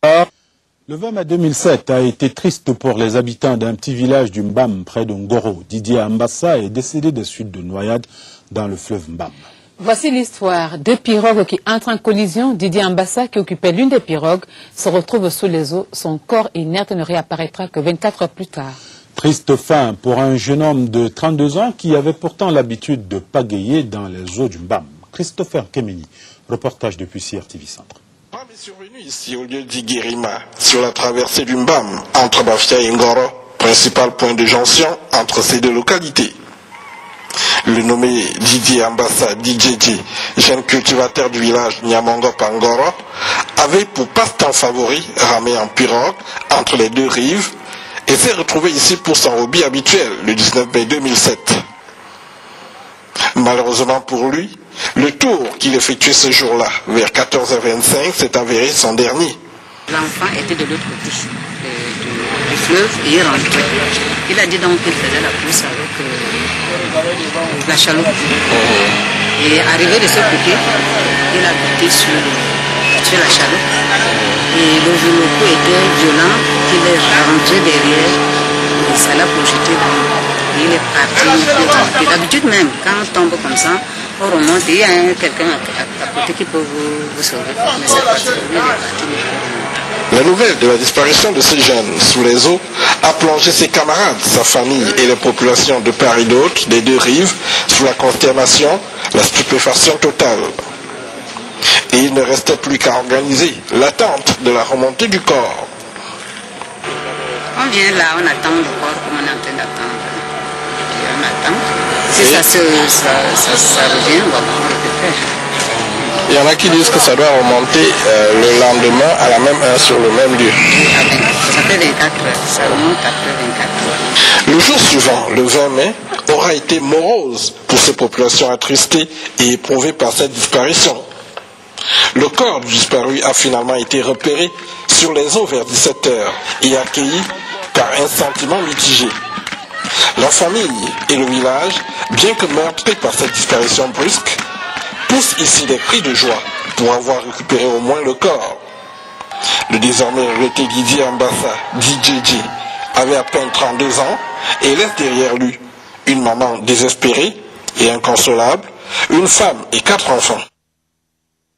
Le 20 mai 2007 a été triste pour les habitants d'un petit village du Mbam près de Ngoro. Didier Ambassa est décédé des suites de noyade dans le fleuve Mbam. Voici l'histoire. Deux pirogues qui entrent en collision. Didier Ambassa, qui occupait l'une des pirogues, se retrouve sous les eaux. Son corps inerte ne réapparaîtra que 24 heures plus tard. Triste fin pour un jeune homme de 32 ans qui avait pourtant l'habitude de pagayer dans les eaux du Mbam. Christopher Kemeni, reportage depuis CRTV Centre. Mbam est survenu ici au lieu d'Iguérima, sur la traversée du Mbam, entre Bafia et Ngoro, principal point de jonction entre ces deux localités. Le nommé Didier Ambassa, DJJ, jeune cultivateur du village Nyamongop-Ngoro, avait pour passe-temps favori ramé en pirogue entre les deux rives et s'est retrouvé ici pour son hobby habituel le 19 mai 2007. Malheureusement pour lui, le tour qu'il effectuait ce jour-là, vers 14h25, s'est avéré son dernier. L'enfant était de l'autre côté du fleuve et il rentrait. Il a dit donc qu'il faisait la course avec la chaloupe. Et arrivé de ce côté, il a buté sur la chaloupe. Et le coup était violent, qu'il est rentré derrière et ça l'a projeté. Il est parti. D'habitude même, quand on tombe comme ça, on remonte, il y a quelqu'un à côté qui peut vous sauver. Mais c'est parti, il est parti. La nouvelle de la disparition de ces jeunes sous les eaux a plongé ses camarades, sa famille et les populations de part et d'autre des deux rives sous la consternation, la stupéfaction totale. Et il ne restait plus qu'à organiser l'attente de la remontée du corps. On vient là, on attend le corps comme on est en train d'attendre. On attend. Si ça revient, on va récupérer. Il y en a qui disent que ça doit remonter le lendemain à la même heure sur le même lieu. Ça fait 24 heures, ça remonte après 24 heures. Le jour suivant, le 20 mai, aura été morose pour ces populations attristées et éprouvées par cette disparition. Le corps du disparu a finalement été repéré sur les eaux vers 17 heures et accueilli par un sentiment mitigé. La famille et le village, bien que meurtris par cette disparition brusque, poussent ici des cris de joie pour avoir récupéré au moins le corps. Le désormais regretté Didier Ambassa, DJJ, avait à peine 32 ans et laisse derrière lui une maman désespérée et inconsolable, une femme et 4 enfants.